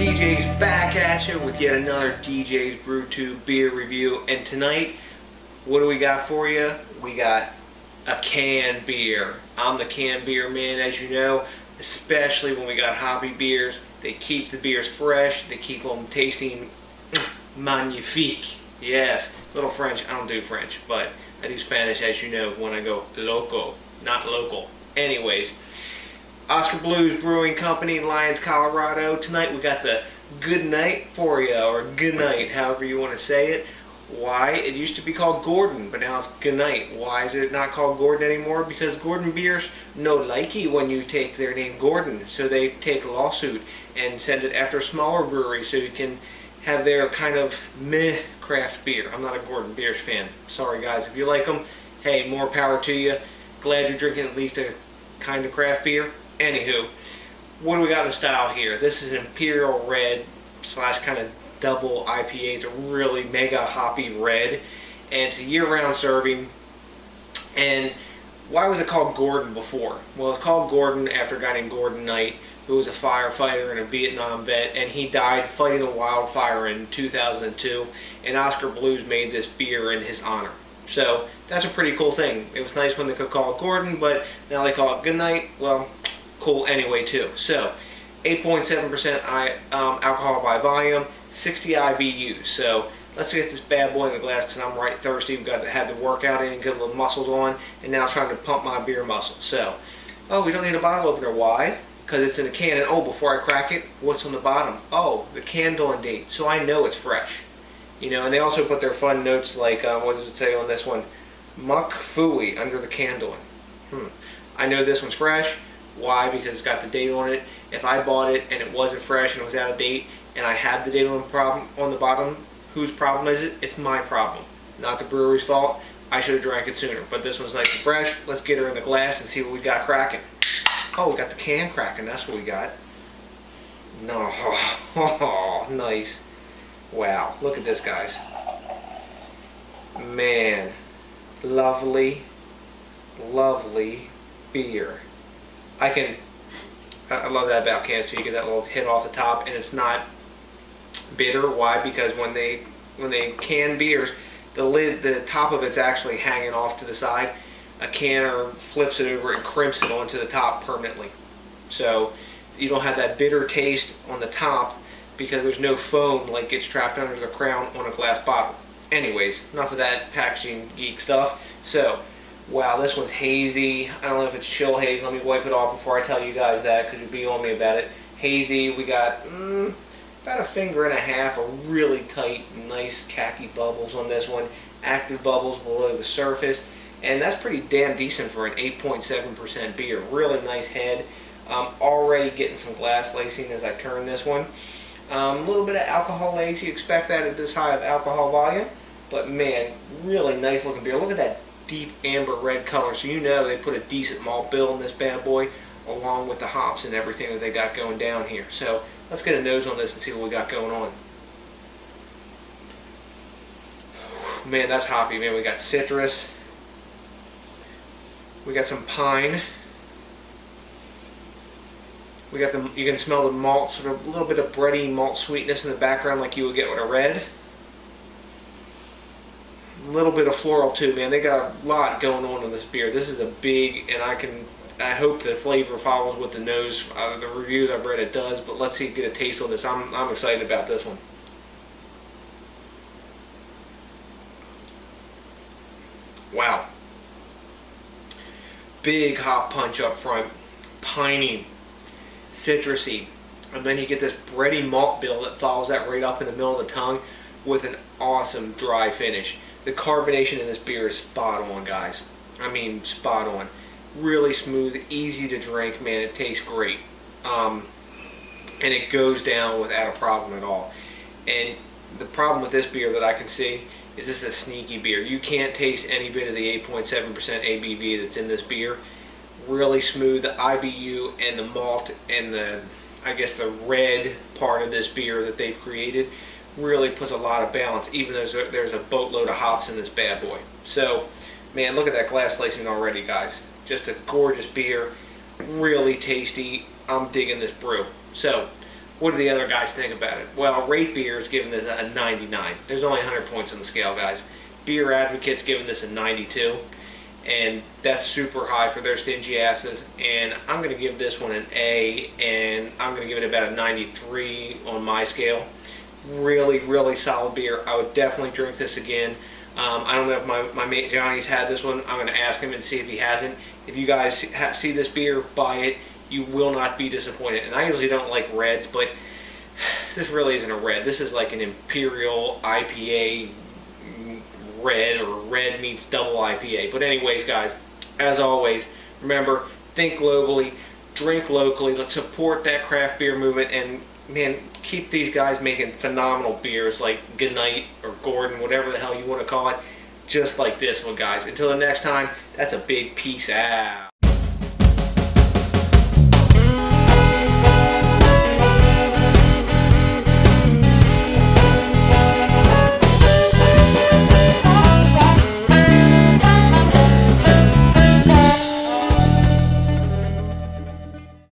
DJs back at you with yet another DJs BrewTube beer review, and tonight, what do we got for you? We got a canned beer. I'm the canned beer man, as you know, especially when we got hoppy beers. They keep the beers fresh, they keep them tasting magnifique. Yes, a little French. I don't do French, but I do Spanish, as you know, when I go loco, not local. Anyways, Oskar Blues Brewing Company in Lyons, Colorado. Tonight we got the good night for you, or good night, however you want to say it. Why? It used to be called Gordon, but now it's good night. Why is it not called Gordon anymore? Because Gordon beers no likey when you take their name Gordon, so they take a lawsuit and send it after a smaller brewery so you can have their kind of meh craft beer. I'm not a Gordon Beers fan. Sorry guys, if you like them, hey, more power to you. Glad you're drinking at least a kind of craft beer. Anywho, what do we got in style here? This is Imperial Red slash kind of double IPA. It's a really mega hoppy red, and it's a year-round serving. And why was it called Gordon before? Well, it's called Gordon after a guy named Gordon Knight, who was a firefighter and a Vietnam vet, and he died fighting a wildfire in 2002, and Oskar Blues made this beer in his honor. So that's a pretty cool thing. It was nice when they could call it Gordon, but now they call it Goodnight. Well, cool anyway too. So 8.7% alcohol by volume, 60 IBUs. So let's get this bad boy in the glass because I'm right thirsty. We've got to have the workout in and get a little muscles on, and now trying to pump my beer muscle. So, oh, we don't need a bottle opener. Why? Because it's in a can, and oh, before I crack it, what's on the bottom? Oh, the canned on date, so I know it's fresh. You know, and they also put their fun notes like, what does it say on this one? Muck Fooey under the canned on. I know this one's fresh. Why? Because it's got the date on it. If I bought it and it wasn't fresh and it was out of date and I had the date on the bottom, whose problem is it? It's my problem, not the brewery's fault. I should have drank it sooner. But this one's nice and fresh. Let's get her in the glass and see what we got cracking. Oh, we got the can cracking. That's what we got. No, oh, nice. Wow, look at this, guys. Man, lovely, lovely beer. I love that about cans too. You get that little hit off the top, and it's not bitter. Why? Because when they can beers, the top of it's actually hanging off to the side. A canner flips it over and crimps it onto the top permanently. So you don't have that bitter taste on the top because there's no foam like gets trapped under the crown on a glass bottle. Anyways, enough of that packaging geek stuff. So, wow, this one's hazy. I don't know if it's chill haze. Let me wipe it off before I tell you guys that because you'd be on me about it. Hazy, we got about a finger and a half of really tight, nice khaki bubbles on this one. Active bubbles below the surface. And that's pretty damn decent for an 8.7% beer. Really nice head. Already getting some glass lacing as I turn this one. A little bit of alcohol lace. You expect that at this high of alcohol volume. But man, really nice looking beer. Look at that deep amber red color. So you know they put a decent malt bill in this bad boy along with the hops and everything that they got going down here. So let's get a nose on this and see what we got going on. Man, that's hoppy. Man, we got citrus. We got some pine. We got the, you can smell the malt, sort of a little bit of bready malt sweetness in the background like you would get with a red. A little bit of floral too, man. They got a lot going on in this beer. This is a big, and I hope the flavor follows with the nose. The reviews I've read it does, but let's see, get a taste on this. I'm excited about this one. Wow. Big hop punch up front, piney, citrusy, and then you get this bready malt bill that follows that right up in the middle of the tongue with an awesome dry finish. The carbonation in this beer is spot on, guys. I mean, spot on. Really smooth, easy to drink, man. It tastes great. And it goes down without a problem at all. And the problem with this beer that I can see is this is a sneaky beer. You can't taste any bit of the 8.7% ABV that's in this beer. Really smooth. The IBU and the malt and the, I guess, the red part of this beer that they've created really puts a lot of balance, even though there's a boatload of hops in this bad boy. So, man, look at that glass lacing already, guys. Just a gorgeous beer. Really tasty. I'm digging this brew. So, What do the other guys think about it? Well, Rate Beer is giving this a 99. There's only 100 points on the scale, guys. Beer Advocate's giving this a 92. And that's super high for their stingy asses. And I'm going to give this one an A, and I'm going to give it about a 93 on my scale. Really, really solid beer. I would definitely drink this again. I don't know if my mate Johnny's had this one. I'm going to ask him and see if he hasn't. If you guys see this beer, buy it. You will not be disappointed. And I usually don't like reds, but this really isn't a red. This is like an Imperial IPA red, or red meets double IPA. But anyways, guys, as always, remember, think globally, drink locally. Let's support that craft beer movement, and man, keep these guys making phenomenal beers like Goodnight or Gordon, whatever the hell you want to call it, just like this one, guys. Until the next time, that's a big peace out.